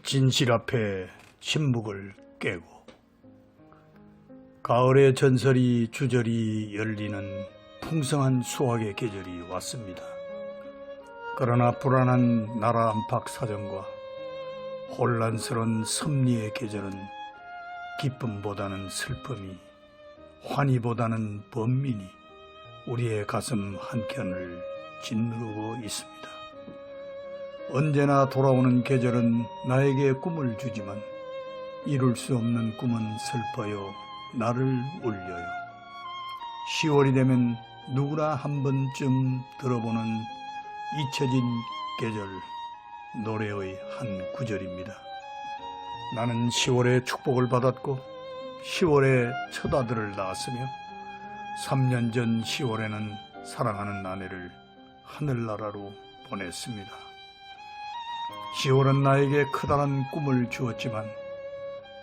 진실 앞에 침묵을 깨고 가을의 전설이 주저리 열리는 풍성한 수확의 계절이 왔습니다. 그러나 불안한 나라 안팎 사정과 혼란스러운 섭리의 계절은 기쁨보다는 슬픔이, 환희보다는 번민이 우리의 가슴 한켠을 짓누르고 있습니다. 언제나 돌아오는 계절은 나에게 꿈을 주지만 이룰 수 없는 꿈은 슬퍼요 나를 울려요. 10월이 되면 누구나 한 번쯤 들어보는 잊혀진 계절 노래의 한 구절입니다. 나는 10월에 축복을 받았고 10월에 첫 아들을 낳았으며 3년 전 10월에는 사랑하는 아내를 하늘나라로 보냈습니다. 10월은 나에게 커다란 꿈을 주었지만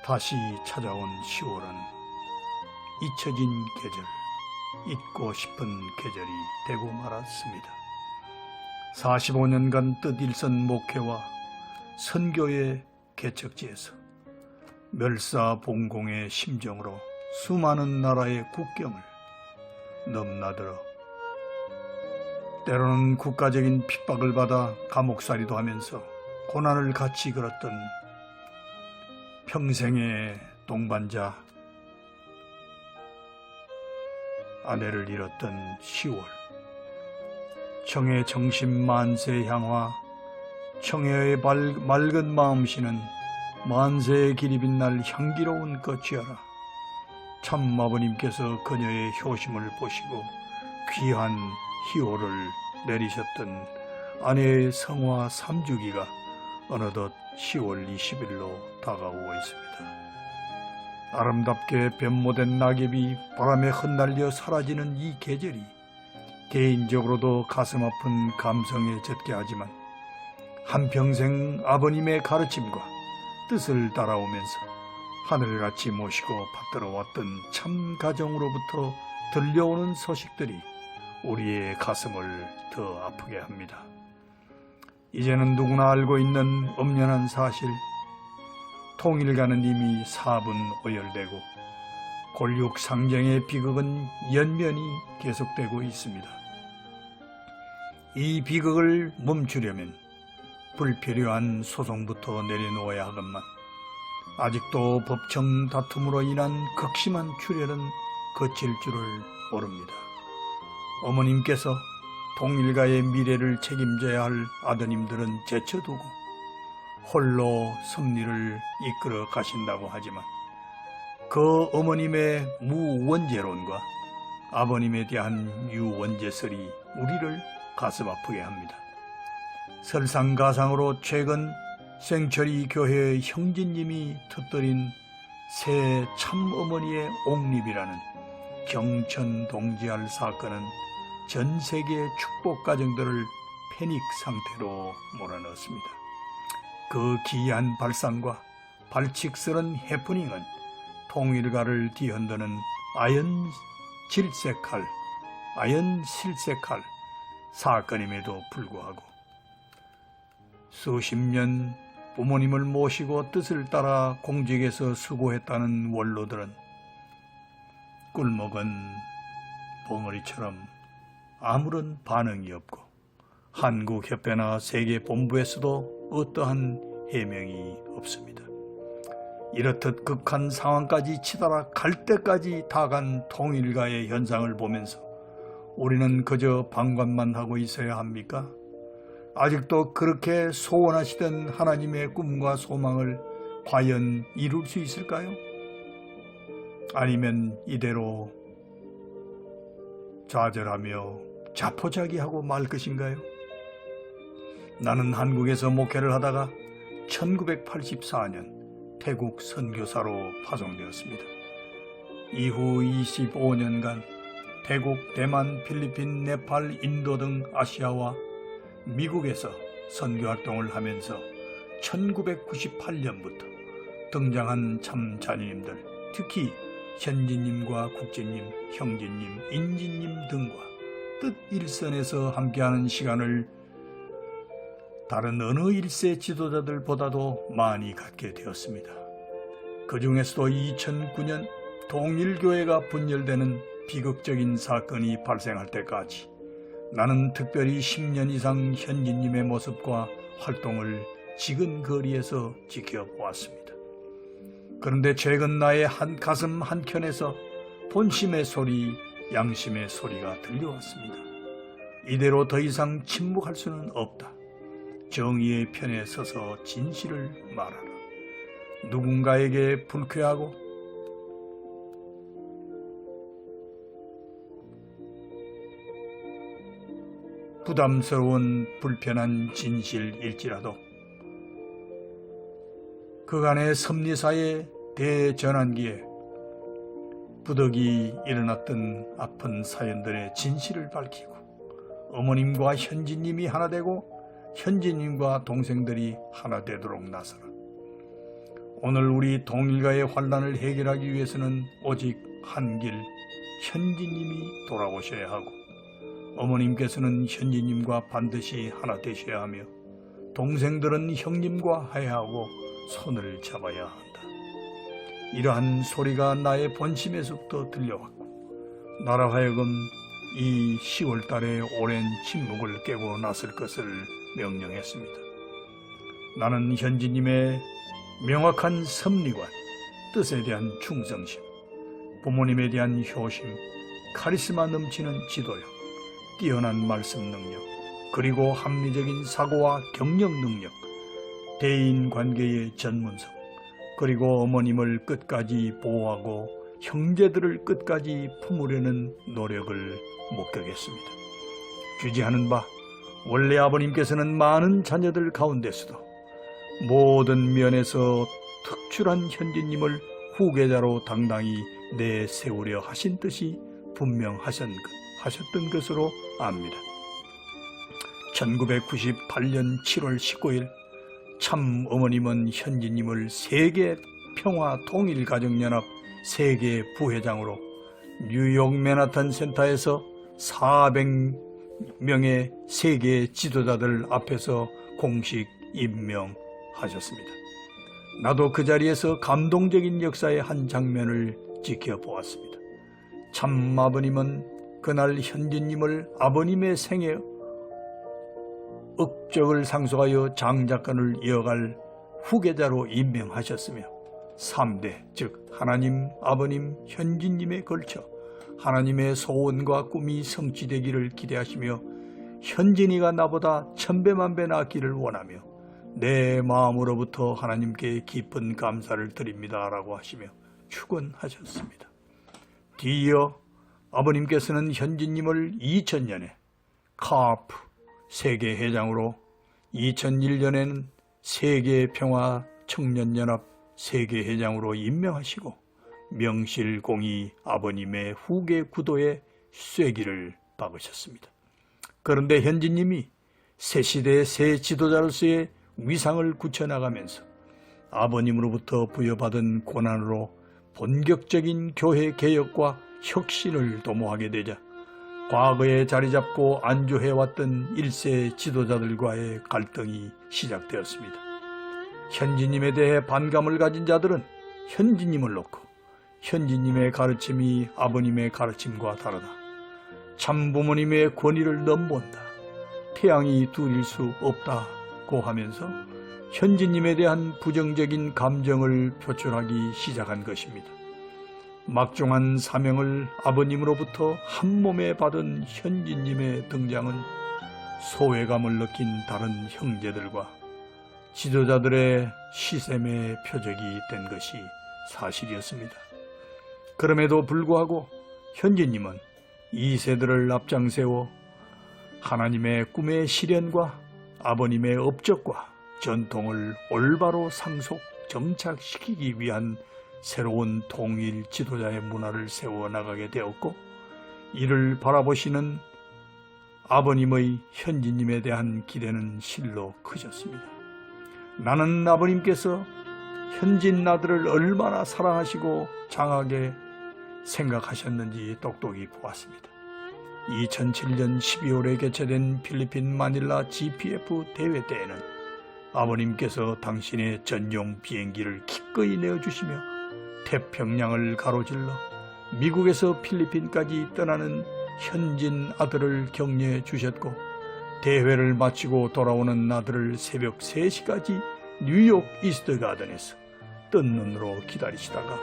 다시 찾아온 10월은 잊혀진 계절, 잊고 싶은 계절이 되고 말았습니다. 45년간 뜻일선 목회와 선교의 개척지에서 멸사봉공의 심정으로 수많은 나라의 국경을 넘나들어 때로는 국가적인 핍박을 받아 감옥살이도 하면서 고난을 같이 걸었던 평생의 동반자 아내를 잃었던 10월, 청해 정신 만세 향화, 청해의 맑은 마음씨는 만세의 길이 빛날 향기로운 꽃이여라. 참아버님께서 그녀의 효심을 보시고 귀한 희호를 내리셨던 아내의 성화 3주기가 어느덧 10월 20일로 다가오고 있습니다. 아름답게 변모된 낙엽이 바람에 흩날려 사라지는 이 계절이 개인적으로도 가슴 아픈 감성에 젖게 하지만 한평생 아버님의 가르침과 뜻을 따라오면서 하늘같이 모시고 받들어 왔던 참 가정으로부터 들려오는 소식들이 우리의 가슴을 더 아프게 합니다. 이제는 누구나 알고 있는 엄연한 사실, 통일가는 이미 4분 오열되고 골육 상정의 비극은 연면이 계속되고 있습니다. 이 비극을 멈추려면 불필요한 소송부터 내려놓아야 하건만 아직도 법정 다툼으로 인한 극심한 출혈은 거칠 줄을 모릅니다. 어머님께서 통일가의 미래를 책임져야 할 아드님들은 제쳐두고 홀로 섭리를 이끌어 가신다고 하지만 그 어머님의 무원죄론과 아버님에 대한 유원죄설이 우리를 가슴 아프게 합니다. 설상가상으로 최근 생철이 교회의 형제님이 터뜨린 새 참어머니의 옥립이라는 경천 동지알 사건은 전 세계 축복 가정들을 패닉 상태로 몰아넣었습니다. 그 기이한 발상과 발칙스런 해프닝은 통일가를 뒤흔드는 아연 실색할 사건임에도 불구하고 수십 년 부모님을 모시고 뜻을 따라 공직에서 수고했다는 원로들은 꿀먹은 벙어리처럼 아무런 반응이 없고 한국협회나 세계본부에서도 어떠한 해명이 없습니다. 이렇듯 극한 상황까지 치달아 갈 때까지 다간 통일가의 현상을 보면서 우리는 그저 방관만 하고 있어야 합니까? 아직도 그렇게 소원하시던 하나님의 꿈과 소망을 과연 이룰 수 있을까요? 아니면 이대로 좌절하며 자포자기하고 말 것인가요? 나는 한국에서 목회를 하다가 1984년 태국 선교사로 파송되었습니다. 이후 25년간 태국, 대만, 필리핀, 네팔, 인도 등 아시아와 미국에서 선교활동을 하면서 1998년부터 등장한 참 자녀님들, 특히 현지님과 국제님, 형제님, 인지님 등과 뜻 일선에서 함께하는 시간을 다른 어느 1세 지도자들보다도 많이 갖게 되었습니다. 그 중에서도 2009년 통일교회가 분열되는 비극적인 사건이 발생할 때까지 나는 특별히 10년 이상 현진님의 모습과 활동을 지근거리에서 지켜보았습니다. 그런데 최근 나의 가슴 한켠에서 본심의 소리, 양심의 소리가 들려왔습니다. 이대로 더 이상 침묵할 수는 없다. 정의의 편에 서서 진실을 말하라. 누군가에게 불쾌하고 부담스러운 불편한 진실일지라도 그간의 섭리사의 대전환기에 부득이 일어났던 아픈 사연들의 진실을 밝히고 어머님과 현진님이 하나 되고 현진님과 동생들이 하나 되도록 나서라. 오늘 우리 동일가의 환난을 해결하기 위해서는 오직 한 길, 현진님이 돌아오셔야 하고 어머님께서는 현진님과 반드시 하나 되셔야 하며 동생들은 형님과 화해하고 손을 잡아야 한다. 이러한 소리가 나의 본심에서부터 들려왔고 나로 하여금 이 10월 달에 오랜 침묵을 깨고 나설 것을 명령했습니다. 나는 현진님의 명확한 섭리관, 뜻에 대한 충성심, 부모님에 대한 효심, 카리스마 넘치는 지도력, 뛰어난 말씀 능력, 그리고 합리적인 사고와 경영 능력, 대인관계의 전문성, 그리고 어머님을 끝까지 보호하고 형제들을 끝까지 품으려는 노력을 목격했습니다. 귀지하는 바, 원래 아버님께서는 많은 자녀들 가운데서도 모든 면에서 특출한 현진님을 후계자로 당당히 내세우려 하신 뜻이 분명하셨던 것으로 압니다. 1998년 7월 19일 참 어머님은 현진님을 세계 평화 통일 가정연합 세계 부회장으로 뉴욕 맨하탄 센터에서 400명의 세계 지도자들 앞에서 공식 임명하셨습니다. 나도 그 자리에서 감동적인 역사의 한 장면을 지켜보았습니다. 참 아버님은 그날 현진님을 아버님의 생애 업적을 상속하여 장자권을 이어갈 후계자로 임명하셨으며 3대 즉 하나님, 아버님, 현진님에 걸쳐 하나님의 소원과 꿈이 성취되기를 기대하시며 현진이가 나보다 천배만배 낫기를 원하며 내 마음으로부터 하나님께 깊은 감사를 드립니다 라고 하시며 축원하셨습니다. 뒤이어 아버님께서는 현진님을 2000년에 카프 세계회장으로 2001년에는 세계평화청년연합 세계회장으로 임명하시고 명실공히 아버님의 후계 구도에 쐐기를 박으셨습니다. 그런데 현진님이 새 시대의 새 지도자로서의 위상을 굳혀나가면서 아버님으로부터 부여받은 고난으로 본격적인 교회 개혁과 혁신을 도모하게 되자 과거에 자리잡고 안주해왔던 1세 지도자들과의 갈등이 시작되었습니다. 현진님에 대해 반감을 가진 자들은 현진님을 놓고 현진님의 가르침이 아버님의 가르침과 다르다. 참 부모님의 권위를 넘본다. 태양이 둘일 수 없다고 하면서 현진님에 대한 부정적인 감정을 표출하기 시작한 것입니다. 막중한 사명을 아버님으로부터 한 몸에 받은 현진님의 등장은 소외감을 느낀 다른 형제들과 지도자들의 시샘의 표적이 된 것이 사실이었습니다. 그럼에도 불구하고 현진님은 이 세대를 앞장세워 하나님의 꿈의 실현과 아버님의 업적과 전통을 올바로 상속 정착시키기 위한 새로운 통일 지도자의 문화를 세워나가게 되었고 이를 바라보시는 아버님의 현진님에 대한 기대는 실로 크셨습니다. 나는 아버님께서 현진 아들을 얼마나 사랑하시고 장하게 생각하셨는지 똑똑히 보았습니다. 2007년 12월에 개최된 필리핀 마닐라 GPF 대회 때에는 아버님께서 당신의 전용 비행기를 기꺼이 내어주시며 태평양을 가로질러 미국에서 필리핀까지 떠나는 현진 아들을 격려해 주셨고, 대회를 마치고 돌아오는 아들을 새벽 3시까지 뉴욕 이스트 가든에서 뜬 눈으로 기다리시다가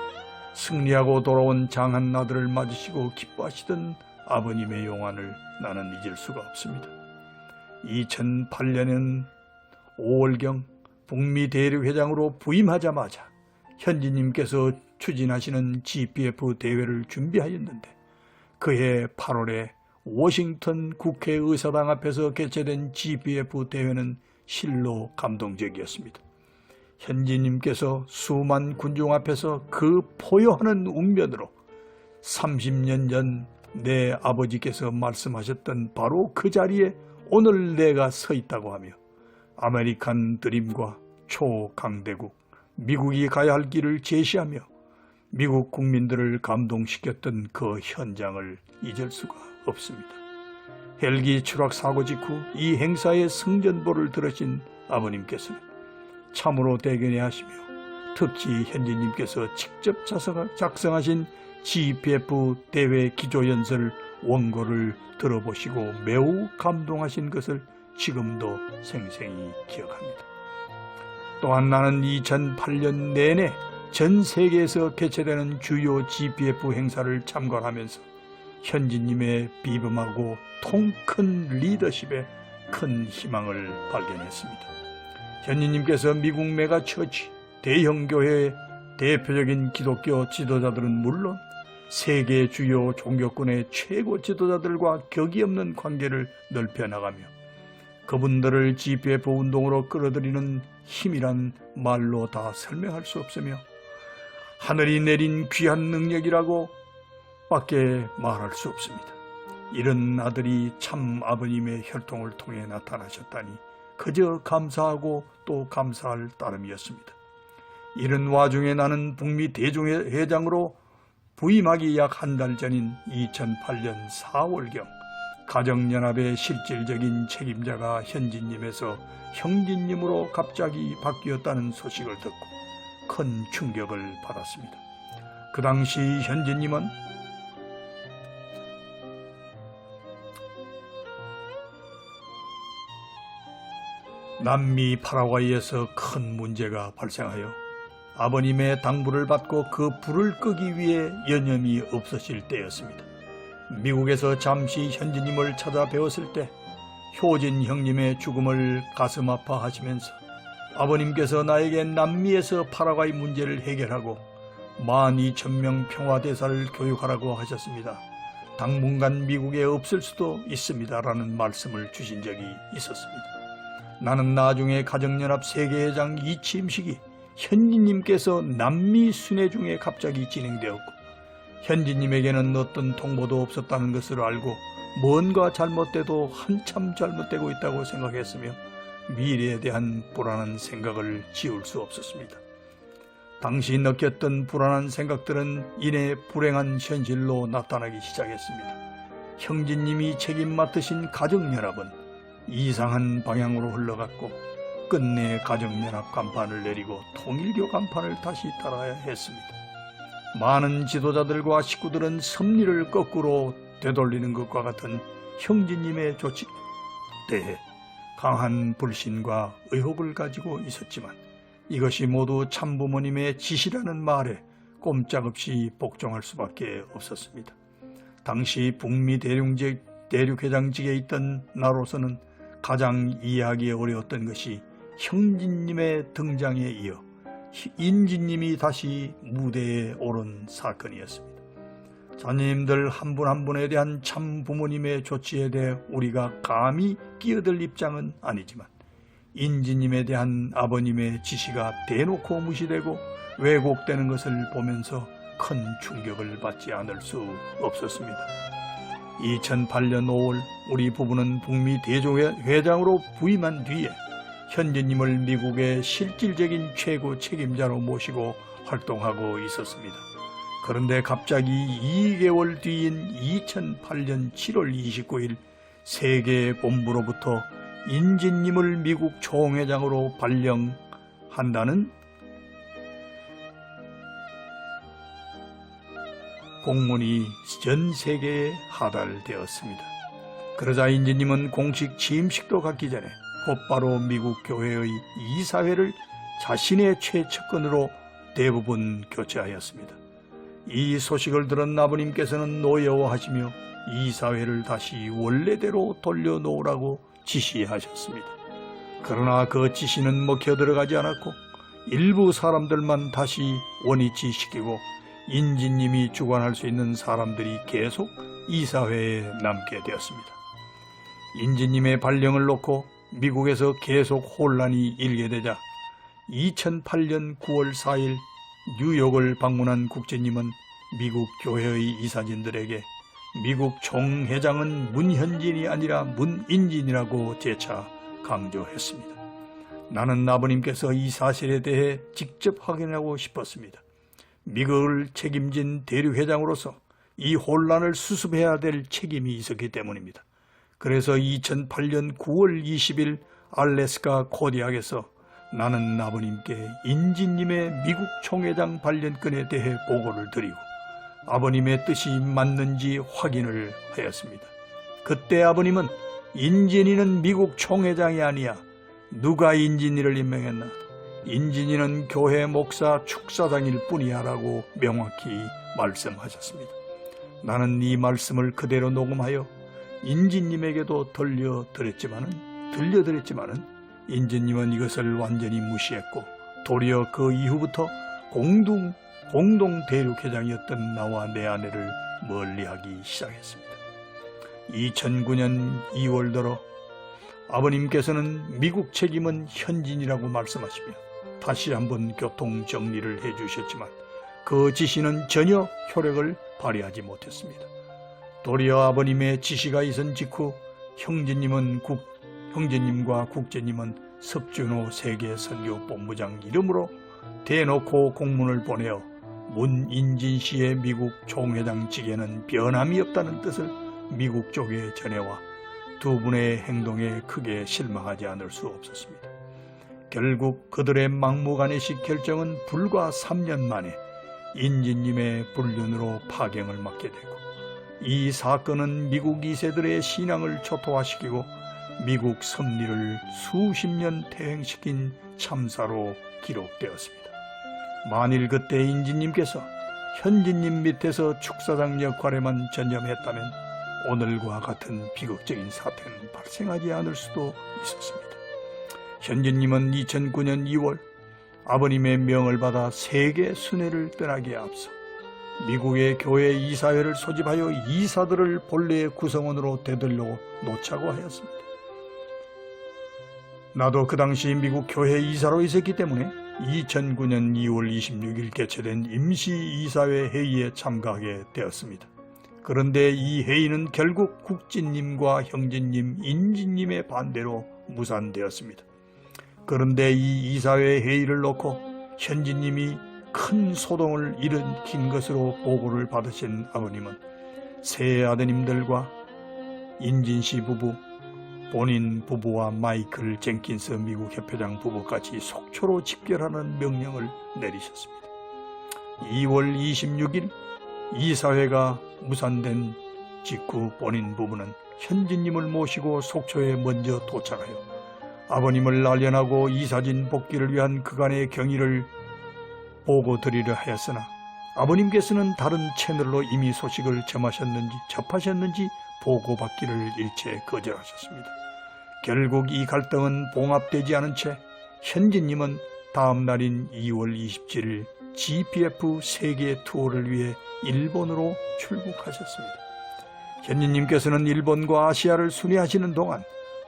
승리하고 돌아온 장한 아들을 맞으시고 기뻐하시던 아버님의 용안을 나는 잊을 수가 없습니다. 2008년엔 5월경 북미 대륙회장으로 부임하자마자 현지님께서 추진하시는 GPF 대회를 준비하였는데, 그해 8월에 워싱턴 국회의사당 앞에서 개최된 GPF 대회는 실로 감동적이었습니다. 현지님께서 수만 군중 앞에서 그 포효하는 웅변으로 30년 전 내 아버지께서 말씀하셨던 바로 그 자리에 오늘 내가 서 있다고 하며, 아메리칸 드림과 초강대국 미국이 가야 할 길을 제시하며 미국 국민들을 감동시켰던 그 현장을 잊을 수가 없습니다. 헬기 추락 사고 직후 이 행사의 승전보를 들으신 아버님께서는 참으로 대견해하시며, 특히 현지님께서 직접 작성하신 GPF 대회 기조연설 원고를 들어보시고 매우 감동하신 것을 지금도 생생히 기억합니다. 또한 나는 2008년 내내 전 세계에서 개최되는 주요 GPF 행사를 참관하면서 현지님의 비범하고 통큰 리더십에 큰 희망을 발견했습니다. 현지님께서 미국 메가처치, 대형 교회의 대표적인 기독교 지도자들은 물론 세계 주요 종교권의 최고 지도자들과 격이 없는 관계를 넓혀나가며 그분들을 GPF 운동으로 끌어들이는 힘이란 말로 다 설명할 수 없으며 하늘이 내린 귀한 능력이라고 밖에 말할 수 없습니다. 이런 아들이 참 아버님의 혈통을 통해 나타나셨다니 그저 감사하고 또 감사할 따름이었습니다. 이런 와중에 나는 북미 대종회장으로 부임하기 약 한 달 전인 2008년 4월경 가정연합의 실질적인 책임자가 현지님에서 형제님으로 갑자기 바뀌었다는 소식을 듣고 큰 충격을 받았습니다. 그 당시 현지님은 남미 파라과이에서 큰 문제가 발생하여 아버님의 당부를 받고 그 불을 끄기 위해 여념이 없어질 때였습니다. 미국에서 잠시 현지님을 찾아뵈었을 때 효진 형님의 죽음을 가슴 아파하시면서 아버님께서 나에게 남미에서 파라과이 문제를 해결하고 12,000명 평화대사를 교육하라고 하셨습니다. 당분간 미국에 없을 수도 있습니다라는 말씀을 주신 적이 있었습니다. 나는 나중에 가정연합 세계회장 이취임식이 현지님께서 남미 순회 중에 갑자기 진행되었고 현지님에게는 어떤 통보도 없었다는 것을 알고 뭔가 잘못돼도 한참 잘못되고 있다고 생각했으며 미래에 대한 불안한 생각을 지울 수 없었습니다. 당시 느꼈던 불안한 생각들은 이내 불행한 현실로 나타나기 시작했습니다. 형제님이 책임 맡으신 가정연합은 이상한 방향으로 흘러갔고 끝내 가정연합 간판을 내리고 통일교 간판을 다시 달아야 했습니다. 많은 지도자들과 식구들은 섭리를 거꾸로 되돌리는 것과 같은 형제님의 조치에 대해 강한 불신과 의혹을 가지고 있었지만 이것이 모두 참부모님의 지시라는 말에 꼼짝없이 복종할 수밖에 없었습니다. 당시 북미 대륙회장직에 있던 나로서는 가장 이해하기 어려웠던 것이 형진님의 등장에 이어 인지님이 다시 무대에 오른 사건이었습니다. 자녀님들 한 분 한 분에 대한 참 부모님의 조치에 대해 우리가 감히 끼어들 입장은 아니지만 인지님에 대한 아버님의 지시가 대놓고 무시되고 왜곡되는 것을 보면서 큰 충격을 받지 않을 수 없었습니다. 2008년 5월 우리 부부는 북미 대종회장으로 부임한 뒤에 현지님을 미국의 실질적인 최고 책임자로 모시고 활동하고 있었습니다. 그런데 갑자기 2개월 뒤인 2008년 7월 29일 세계 본부로부터 인진님을 미국 총회장으로 발령한다는 공문이 전 세계에 하달되었습니다. 그러자 인진님은 공식 취임식도 갖기 전에 곧바로 미국 교회의 이사회를 자신의 최측근으로 대부분 교체하였습니다. 이 소식을 들은 아버님께서는 노여워하시며 이사회를 다시 원래대로 돌려놓으라고 지시하셨습니다. 그러나 그 지시는 먹혀 들어가지 않았고 일부 사람들만 다시 원위치 시키고 인진님이 주관할 수 있는 사람들이 계속 이사회에 남게 되었습니다. 인진님의 발령을 놓고 미국에서 계속 혼란이 일게 되자 2008년 9월 4일 뉴욕을 방문한 국제님은 미국 교회의 이사진들에게 미국 총회장은 문현진이 아니라 문인진이라고 재차 강조했습니다. 나는 아버님께서 이 사실에 대해 직접 확인하고 싶었습니다. 미국을 책임진 대륙회장으로서 이 혼란을 수습해야 될 책임이 있었기 때문입니다. 그래서 2008년 9월 20일 알래스카 코디악에서 나는 아버님께 인진님의 미국 총회장 발령권에 대해 보고를 드리고 아버님의 뜻이 맞는지 확인을 하였습니다. 그때 아버님은 인진이는 미국 총회장이 아니야. 누가 인진이를 임명했나? 인진이는 교회 목사 축사장일 뿐이야 라고 명확히 말씀하셨습니다. 나는 이 말씀을 그대로 녹음하여 인진님에게도 들려드렸지만은 인진님은 이것을 완전히 무시했고 도리어 그 이후부터 공동 대륙회장이었던 나와 내 아내를 멀리하기 시작했습니다. 2009년 2월 들어 아버님께서는 미국 책임은 현진이라고 말씀하시며 다시 한번 교통 정리를 해주셨지만 그 지시는 전혀 효력을 발휘하지 못했습니다. 도리어 아버님의 지시가 있은 직후 형제님과 국제님은 석준호 세계선교본부장 이름으로 대놓고 공문을 보내어 문인진 씨의 미국 총회장직에는 변함이 없다는 뜻을 미국 쪽에 전해와 두 분의 행동에 크게 실망하지 않을 수 없었습니다. 결국 그들의 막무가내식 결정은 불과 3년 만에 인진님의 불륜으로 파경을 맞게 되고 이 사건은 미국 2세들의 신앙을 초토화시키고 미국 섭리를 수십 년 퇴행시킨 참사로 기록되었습니다. 만일 그때 인진님께서 현진님 밑에서 축사장 역할에만 전념했다면 오늘과 같은 비극적인 사태는 발생하지 않을 수도 있었습니다. 현진님은 2009년 2월 아버님의 명을 받아 세계 순회를 떠나기에 앞서 미국의 교회 이사회를 소집하여 이사들을 본래의 구성원으로 되돌려 놓자고 하였습니다. 나도 그 당시 미국 교회 이사로 있었기 때문에 2009년 2월 26일 개최된 임시이사회 회의에 참가하게 되었습니다. 그런데 이 회의는 결국 국진님과 형제님, 인진님의 반대로 무산되었습니다. 그런데 이 이사회 회의를 놓고 현진님이 큰 소동을 일으킨 것으로 보고를 받으신 아버님은 세 아드님들과 인진씨 부부, 본인 부부와 마이클 젠킨스 미국 협회장 부부까지 속초로 집결하는 명령을 내리셨습니다. 2월 26일 이사회가 무산된 직후 본인 부부는 현진님을 모시고 속초에 먼저 도착하여 아버님을 알련하고 이사진 복귀를 위한 그간의 경위를 보고 드리려 하였으나 아버님께서는 다른 채널로 이미 소식을 접하셨는지 보고받기를 일체 거절하셨습니다. 결국 이 갈등은 봉합되지 않은 채 현진님은 다음 날인 2월 27일 GPF 세계 투어를 위해 일본으로 출국하셨습니다. 현진님께서는 일본과 아시아를 순회하시는 동안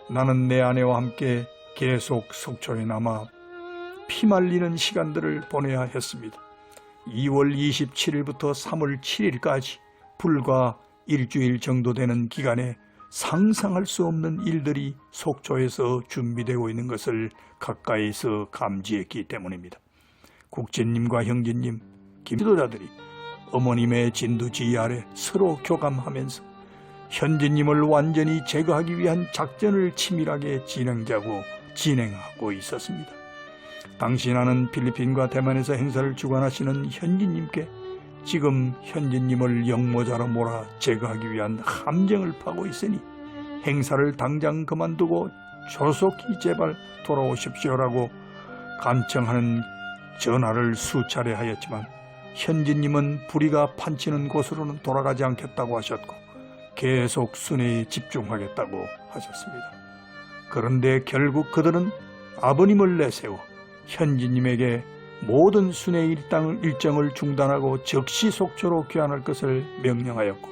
나는 내 아내와 함께 계속 속초에 남아 피말리는 시간들을 보내야 했습니다. 2월 27일부터 3월 7일까지 불과 일주일 정도 되는 기간에 상상할 수 없는 일들이 속초에서 준비되고 있는 것을 가까이서 감지했기 때문입니다. 국제님과 형제님, 기도자들이 어머님의 진두지휘 아래 서로 교감하면서 현진님을 완전히 제거하기 위한 작전을 치밀하게 진행하고 있었습니다. 당시 나는 필리핀과 대만에서 행사를 주관하시는 현진님께 지금 현진님을 영모자로 몰아 제거하기 위한 함정을 파고 있으니 행사를 당장 그만두고 조속히 제발 돌아오십시오라고 간청하는 전화를 수차례 하였지만 현진님은 불의가 판치는 곳으로는 돌아가지 않겠다고 하셨고 계속 순회에 집중하겠다고 하셨습니다. 그런데 결국 그들은 아버님을 내세워 현진님에게 모든 순회 일정을 중단하고 즉시 속초로 귀환할 것을 명령하였고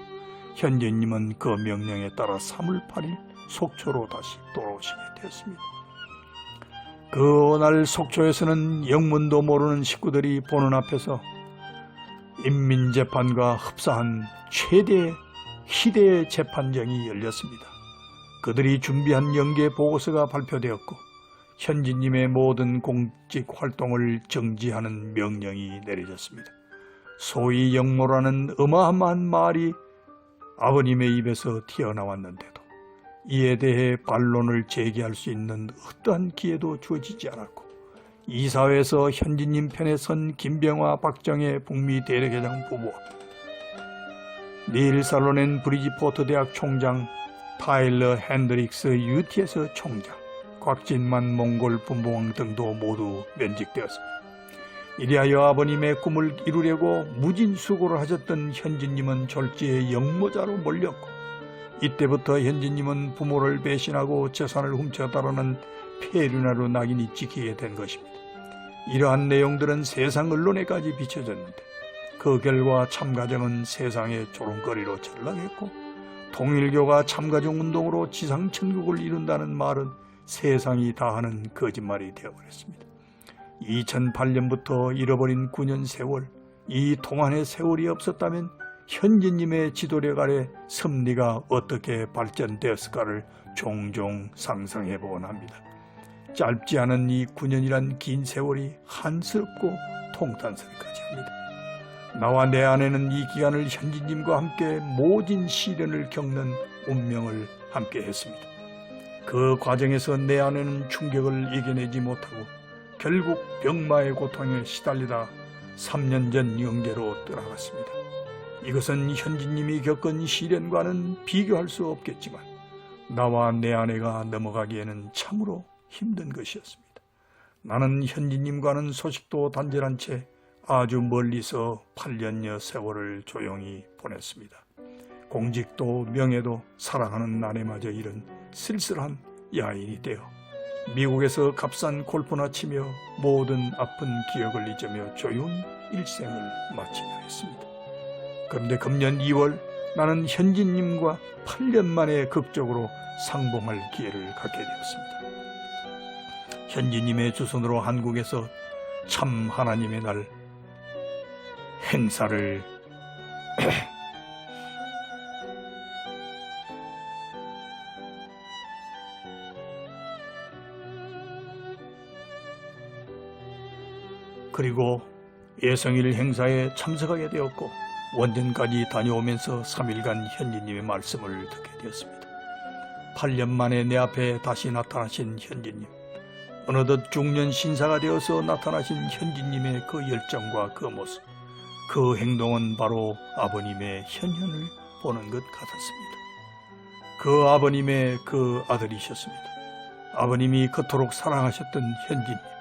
현진님은 그 명령에 따라 3월 8일 속초로 다시 돌아오시게 되었습니다. 그날 속초에서는 영문도 모르는 식구들이 보는 앞에서 인민재판과 흡사한 최대의 희대의 재판정이 열렸습니다. 그들이 준비한 연계 보고서가 발표되었고 현진님의 모든 공직 활동을 정지하는 명령이 내려졌습니다. 소위 영모라는 어마어마한 말이 아버님의 입에서 튀어나왔는데도 이에 대해 반론을 제기할 수 있는 어떠한 기회도 주어지지 않았고 이사회에서 현진님 편에 선 김병화, 박정혜 북미 대례회장 부부와 닐 살로넨 브리지포트 대학 총장, 타일러 핸드릭스 UTS 총장, 곽진만 몽골 분봉왕 등도 모두 면직되었습니다. 이리하여 아버님의 꿈을 이루려고 무진수고를 하셨던 현진님은 졸지에 영모자로 몰렸고 이때부터 현진님은 부모를 배신하고 재산을 훔쳐 따르는 폐륜화로 낙인이 찍히게 된 것입니다. 이러한 내용들은 세상 언론에까지 비춰졌는데 그 결과 참가정은 세상의 조롱거리로 전락했고 통일교가 참가정 운동으로 지상천국을 이룬다는 말은 세상이 다 하는 거짓말이 되어버렸습니다. 2008년부터 잃어버린 9년 세월, 이 동안의 세월이 없었다면 현진님의 지도력 아래 섭리가 어떻게 발전되었을까를 종종 상상해보곤 합니다. 짧지 않은 이 9년이란 긴 세월이 한스럽고 통탄스럽기까지 합니다. 나와 내 아내는 이 기간을 현진님과 함께 모진 시련을 겪는 운명을 함께 했습니다. 그 과정에서 내 아내는 충격을 이겨내지 못하고 결국 병마의 고통에 시달리다 3년 전 영계로 떠나갔습니다. 이것은 현진님이 겪은 시련과는 비교할 수 없겠지만 나와 내 아내가 넘어가기에는 참으로 힘든 것이었습니다. 나는 현진님과는 소식도 단절한 채 아주 멀리서 8년여 세월을 조용히 보냈습니다. 공직도 명예도 사랑하는 아내마저 잃은 쓸쓸한 야인이 되어 미국에서 값싼 골프나 치며 모든 아픈 기억을 잊으며 조용히 일생을 마치려 했습니다. 그런데 금년 2월 나는 현진님과 8년 만에 극적으로 상봉할 기회를 갖게 되었습니다. 현진님의 주선으로 한국에서 참 하나님의 날 행사를 그리고 예성일 행사에 참석하게 되었고 원전까지 다녀오면서 3일간 현진님의 말씀을 듣게 되었습니다. 8년 만에 내 앞에 다시 나타나신 현진님, 어느덧 중년 신사가 되어서 나타나신 현진님의 그 열정과 그 모습, 그 행동은 바로 아버님의 현현을 보는 것 같았습니다. 그 아버님의 그 아들이셨습니다. 아버님이 그토록 사랑하셨던 현진님,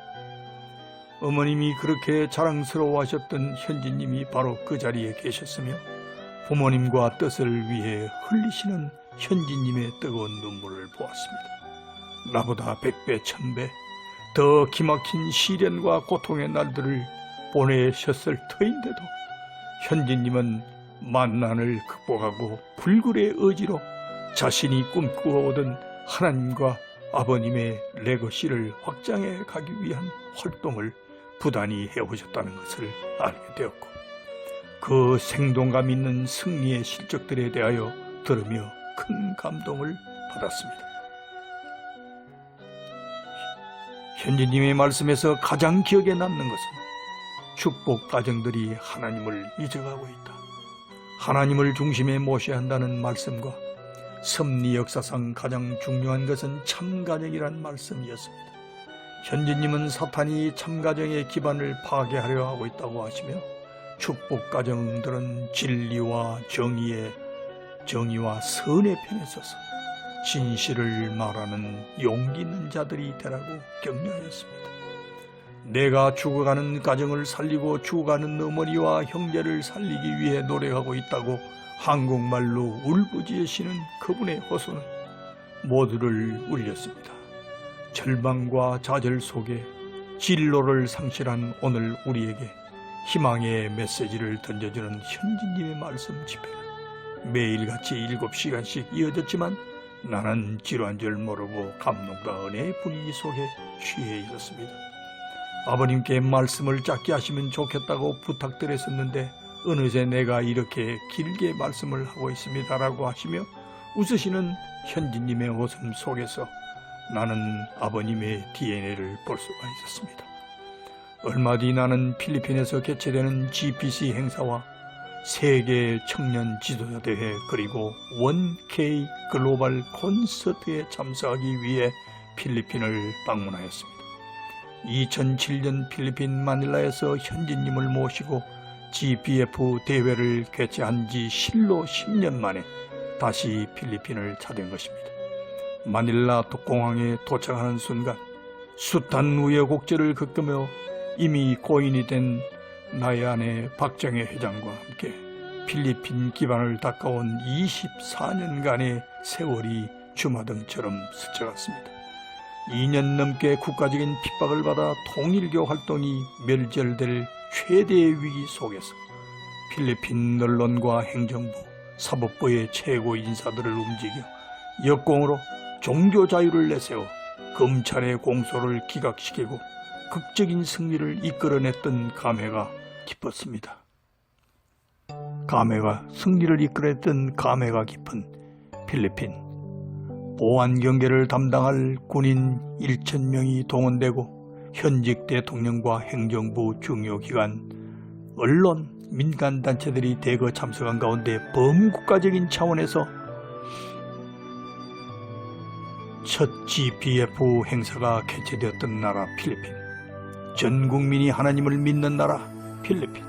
어머님이 그렇게 자랑스러워하셨던 현진님이 바로 그 자리에 계셨으며 부모님과 뜻을 위해 흘리시는 현진님의 뜨거운 눈물을 보았습니다. 나보다 100배, 1000배 더 기막힌 시련과 고통의 날들을 보내셨을 터인데도 현진님은 만난을 극복하고 불굴의 의지로 자신이 꿈꾸어오던 하나님과 아버님의 레거시를 확장해 가기 위한 활동을 부단히 해오셨다는 것을 알게 되었고 그 생동감 있는 승리의 실적들에 대하여 들으며 큰 감동을 받았습니다. 현진님의 말씀에서 가장 기억에 남는 것은 축복 가정들이 하나님을 잊어가고 있다. 하나님을 중심에 모셔야 한다는 말씀과 섭리 역사상 가장 중요한 것은 참가정이란 말씀이었습니다. 현진님은 사탄이 참가정의 기반을 파괴하려 하고 있다고 하시며 축복 가정들은 진리와 정의와 선의 편에 서서 진실을 말하는 용기 있는 자들이 되라고 격려하였습니다. 내가 죽어가는 가정을 살리고 죽어가는 어머니와 형제를 살리기 위해 노력하고 있다고 한국말로 울부짖으시는 그분의 호소는 모두를 울렸습니다. 절망과 좌절 속에 진로를 상실한 오늘 우리에게 희망의 메시지를 던져주는 현진님의 말씀 집회는 매일같이 7시간씩 이어졌지만 나는 지루한 줄 모르고 감동과 은혜의 분위기 속에 취해 있었습니다. 아버님께 말씀을 짧게 하시면 좋겠다고 부탁드렸었는데 어느새 내가 이렇게 길게 말씀을 하고 있습니다라고 하시며 웃으시는 현진님의 웃음 속에서 나는 아버님의 DNA를 볼 수가 있었습니다. 얼마 뒤 나는 필리핀에서 개최되는 GPC 행사와 세계 청년 지도자 대회 그리고 1K 글로벌 콘서트에 참석하기 위해 필리핀을 방문하였습니다. 2007년 필리핀 마닐라에서 현진님을 모시고 GPF 대회를 개최한 지 실로 10년 만에 다시 필리핀을 찾은 것입니다. 마닐라 공항에 도착하는 순간 숱한 우여곡절을 겪으며 이미 고인이 된 나의 아내 박정혜 회장과 함께 필리핀 기반을 닦아온 24년간의 세월이 주마등처럼 스쳐갔습니다. 2년 넘게 국가적인 핍박을 받아 통일교 활동이 멸절될 최대의 위기 속에서 필리핀 언론과 행정부, 사법부의 최고 인사들을 움직여 역공으로 종교 자유를 내세워 검찰의 공소를 기각시키고 극적인 승리를 이끌어냈던 감회가 깊었습니다. 승리를 이끌어냈던 감회가 깊은 필리핀. 보안 경계를 담당할 군인 1,000명이 동원되고 현직 대통령과 행정부 중요 기관, 언론, 민간단체들이 대거 참석한 가운데 범국가적인 차원에서 첫 GPF 행사가 개최되었던 나라 필리핀. 전 국민이 하나님을 믿는 나라 필리핀.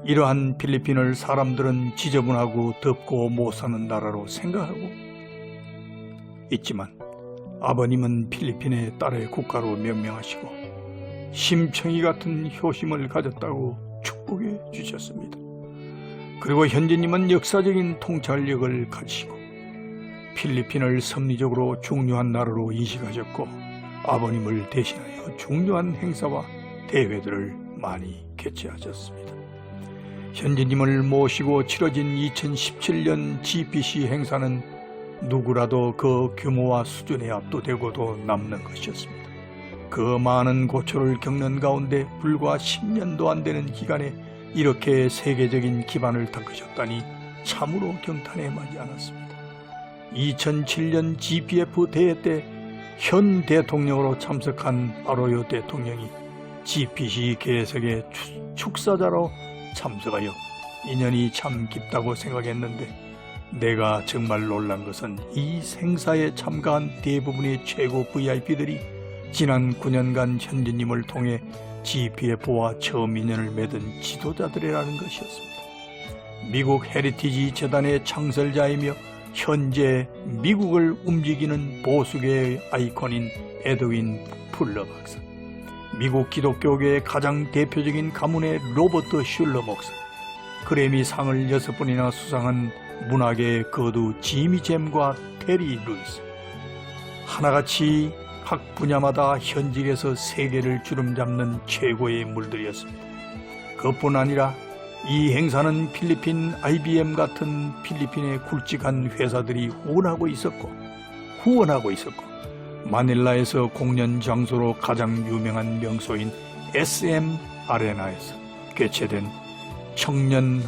이러한 필리핀을 사람들은 지저분하고 덥고 못 사는 나라로 생각하고 있지만 아버님은 필리핀의 딸의 국가로 명명하시고 심청이 같은 효심을 가졌다고 축복해 주셨습니다. 그리고 현재님은 역사적인 통찰력을 가지시고 필리핀을 섭리적으로 중요한 나라로 인식하셨고 아버님을 대신하여 중요한 행사와 대회들을 많이 개최하셨습니다. 현재님을 모시고 치러진 2017년 GPC 행사는 누구라도 그 규모와 수준에 압도되고도 남는 것이었습니다. 그 많은 고초를 겪는 가운데 불과 10년도 안 되는 기간에 이렇게 세계적인 기반을 닦으셨다니 참으로 경탄에 마지 않았습니다. 2007년 GPF 대회 때 현 대통령으로 참석한 아로요 대통령이 GPC 개석의 축사자로 참석하여 인연이 참 깊다고 생각했는데 내가 정말 놀란 것은 이 행사에 참가한 대부분의 최고 VIP들이 지난 9년간 현진님을 통해 GPF와 처음 인연을 맺은 지도자들이라는 것이었습니다. 미국 헤리티지 재단의 창설자이며 현재 미국을 움직이는 보수계의 아이콘인 에드윈 풀러 박사, 미국 기독교계의 가장 대표적인 가문의 로버트 슐러 목사, 그래미상을 6번이나 수상한 문학의 거두 지미 잼과 테리 루이스, 하나같이 각 분야마다 현직에서 세계를 주름잡는 최고의 인물들이었습니다. 그뿐 아니라 이 행사는 필리핀 IBM 같은 필리핀의 굵직한 회사들이 후원하고 있었고 마닐라에서 공연 장소로 가장 유명한 명소인 SM 아레나에서 개최된 청년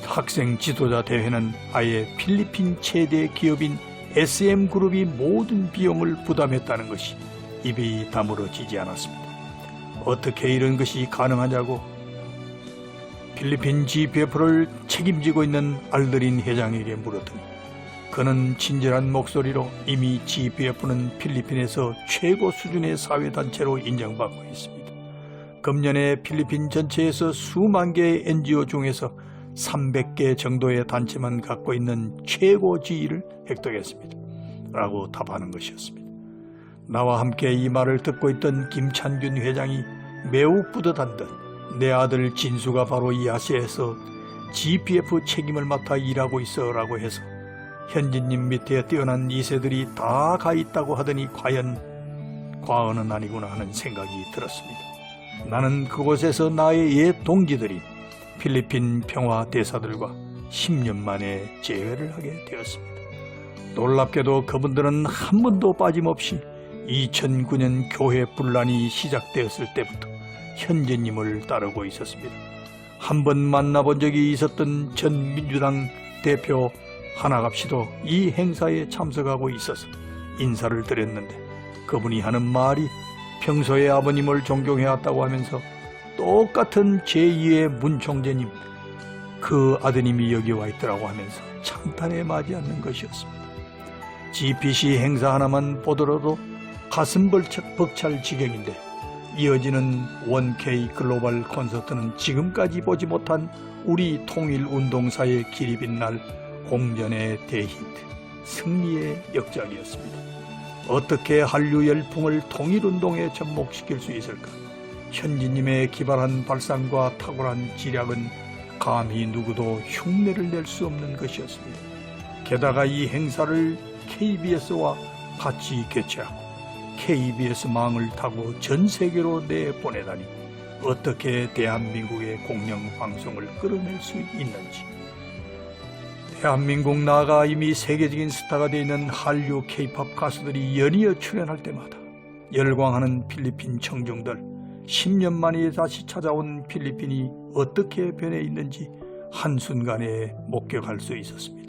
학생 지도자 대회는 아예 필리핀 최대 기업인 SM그룹이 모든 비용을 부담했다는 것이 입이 다물어지지 않았습니다. 어떻게 이런 것이 가능하냐고 필리핀 GPF를 책임지고 있는 알드린 회장에게 물었더니 그는 친절한 목소리로 이미 GPF는 필리핀에서 최고 수준의 사회단체로 인정받고 있습니다. 금년에 필리핀 전체에서 수만 개의 NGO 중에서 300개 정도의 단체만 갖고 있는 최고 지위를 획득했습니다. 라고 답하는 것이었습니다. 나와 함께 이 말을 듣고 있던 김찬균 회장이 매우 뿌듯한 듯 내 아들 진수가 바로 이 아시아에서 GPF 책임을 맡아 일하고 있어 라고 해서 현진님 밑에 뛰어난 2세들이 다 가 있다고 하더니 과연 과언은 아니구나 하는 생각이 들었습니다. 나는 그곳에서 나의 옛 동지들인 필리핀 평화 대사들과 10년 만에 재회를 하게 되었습니다. 놀랍게도 그분들은 한 번도 빠짐없이 2009년 교회 분란이 시작되었을 때부터 현재님을 따르고 있었습니다. 한 번 만나본 적이 있었던 전 민주당 대표 하나갑 씨도 이 행사에 참석하고 있어서 인사를 드렸는데 그분이 하는 말이 평소에 아버님을 존경해왔다고 하면서 똑같은 제2의 문 총재님 그 아드님이 여기 와 있더라고 하면서 찬탄에 맞이하는 것이었습니다. GPC 행사 하나만 보더라도 가슴 벅찰 지경인데 이어지는 1K 글로벌 콘서트는 지금까지 보지 못한 우리 통일운동사의 길이 빛날 공전의 대히트, 승리의 역작이었습니다. 어떻게 한류 열풍을 통일운동에 접목시킬 수 있을까? 현지님의 기발한 발상과 탁월한 지략은 감히 누구도 흉내를 낼 수 없는 것이었습니다. 게다가 이 행사를 KBS와 같이 개최하고 KBS망을 타고 전 세계로 내보내다니 어떻게 대한민국의 공영방송을 끌어낼 수 있는지. 대한민국 나아가 이미 세계적인 스타가 되어 있는 한류 K-POP 가수들이 연이어 출연할 때마다 열광하는 필리핀 청중들, 10년 만에 다시 찾아온 필리핀이 어떻게 변해 있는지 한순간에 목격할 수 있었습니다.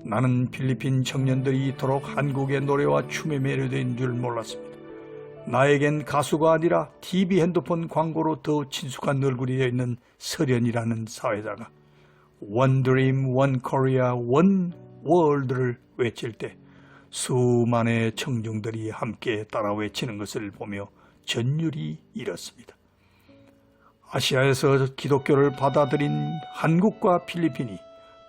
나는 필리핀 청년들이 이토록 한국의 노래와 춤에 매료된 줄 몰랐습니다. 나에겐 가수가 아니라 TV 핸드폰 광고로 더 친숙한 얼굴이 되어 있는 설현이라는 사회자가 One Dream, One Korea, One World를 외칠 때 수만의 청중들이 함께 따라 외치는 것을 보며 전율이 일었습니다. 아시아에서 기독교를 받아들인 한국과 필리핀이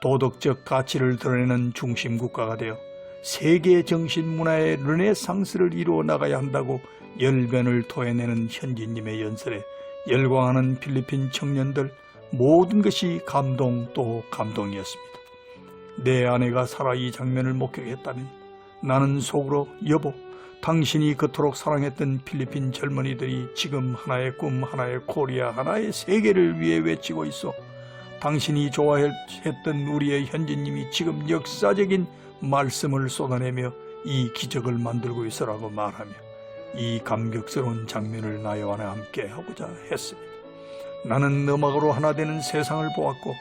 도덕적 가치를 드러내는 중심 국가가 되어 세계 정신 문화의 르네상스를 이루어 나가야 한다고 열변을 토해내는 현지님의 연설에 열광하는 필리핀 청년들 모든 것이 감동 또 감동이었습니다. 내 아내가 살아 이 장면을 목격했다면 나는 속으로 여보, 당신이 그토록 사랑했던 필리핀 젊은이들이 지금 하나의 꿈, 하나의 코리아, 하나의 세계를 위해 외치고 있어. 당신이 좋아했던 우리의 현지님이 지금 역사적인 말씀을 쏟아내며 이 기적을 만들고 있어라고 말하며 이 감격스러운 장면을 나와 함께 하고자 했습니다. 나는 음악으로 하나 되는 세상을 보았고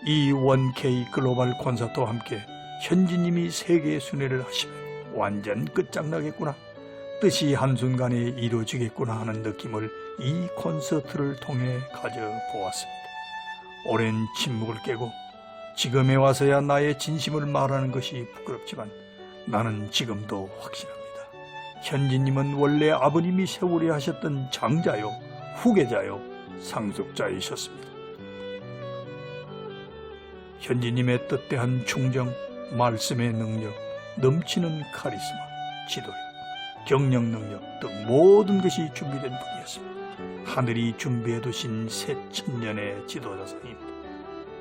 이 1K 글로벌 콘서트와 함께 현지님이 세계 순회를 하시면 완전 끝장나겠구나, 뜻이 한순간에 이루어지겠구나 하는 느낌을 이 콘서트를 통해 가져보았습니다. 오랜 침묵을 깨고 지금에 와서야 나의 진심을 말하는 것이 부끄럽지만 나는 지금도 확신합니다. 현지님은 원래 아버님이 세우려 하셨던 장자요, 후계자요, 상속자이셨습니다. 현지님의 뜻대한 충정, 말씀의 능력, 넘치는 카리스마, 지도력, 경영 능력 등 모든 것이 준비된 분이었습니다. 하늘이 준비해 두신 새 천년의 지도자상입니다.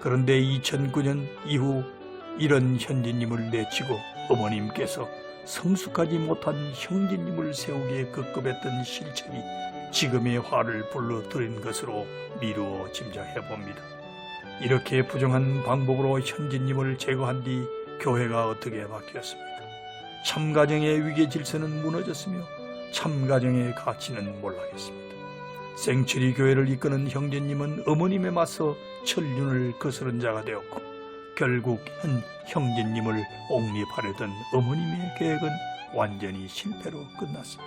그런데 2009년 이후 이런 현지님을 내치고 어머님께서 성숙하지 못한 형제님을 세우기에 급급했던 실책이 지금의 화를 불러들인 것으로 미루어 짐작해 봅니다. 이렇게 부정한 방법으로 현지님을 제거한 뒤 교회가 어떻게 바뀌었습니까? 참가정의 위계 질서는 무너졌으며 참가정의 가치는 몰락했습니다. 생츄리 교회를 이끄는 형제님은 어머님에 맞서 천륜을 거스른 자가 되었고 결국 형제님을 옹립하려던 어머님의 계획은 완전히 실패로 끝났습니다.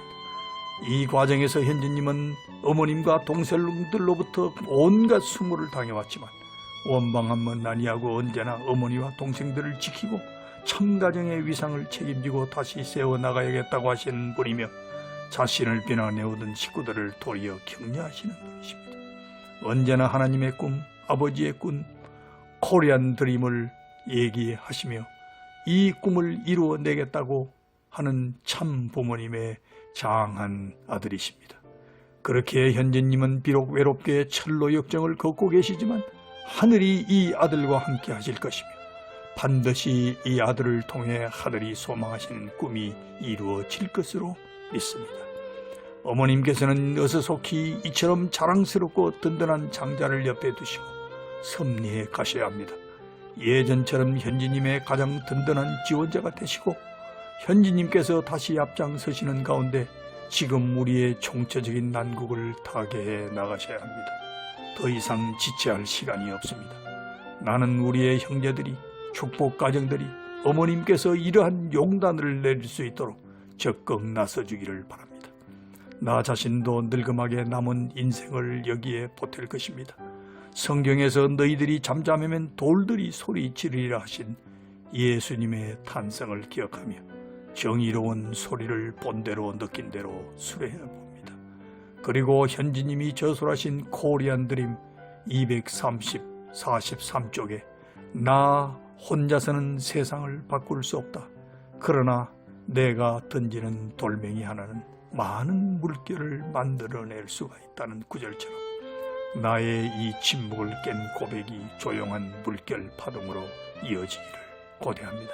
이 과정에서 현진님은 어머님과 동생들로부터 온갖 수모를 당해왔지만 원방한번 아니하고 언제나 어머니와 동생들을 지키고 참가정의 위상을 책임지고 다시 세워나가야겠다고 하시는 분이며 자신을 비난해오던 식구들을 도리어 격려하시는 분이십니다. 언제나 하나님의 꿈, 아버지의 꿈, 코리안 드림을 얘기하시며 이 꿈을 이루어내겠다고 하는 참 부모님의 장한 아들이십니다. 그렇게 현진님은 비록 외롭게 철로 역정을 걷고 계시지만 하늘이 이 아들과 함께 하실 것이며 반드시 이 아들을 통해 하늘이 소망하시는 꿈이 이루어질 것으로 믿습니다. 어머님께서는 어서속히 이처럼 자랑스럽고 든든한 장자를 옆에 두시고 섭리해 가셔야 합니다. 예전처럼 현지님의 가장 든든한 지원자가 되시고 현지님께서 다시 앞장서시는 가운데 지금 우리의 총체적인 난국을 타개해 나가셔야 합니다. 더 이상 지체할 시간이 없습니다. 나는 우리의 형제들이, 축복 가정들이 어머님께서 이러한 용단을 내릴 수 있도록 적극 나서주기를 바랍니다. 나 자신도 늙음하게 남은 인생을 여기에 보탤 것입니다. 성경에서 너희들이 잠잠하면 돌들이 소리 지르리라 하신 예수님의 탄생을 기억하며 정의로운 소리를 본대로 느낀 대로 수레해 봅니다. 그리고 현지님이 저술하신 코리안 드림 243쪽에 나 혼자서는 세상을 바꿀 수 없다. 그러나 내가 던지는 돌멩이 하나는 많은 물결을 만들어낼 수가 있다는 구절처럼 나의 이 침묵을 깬 고백이 조용한 물결 파동으로 이어지기를 고대합니다.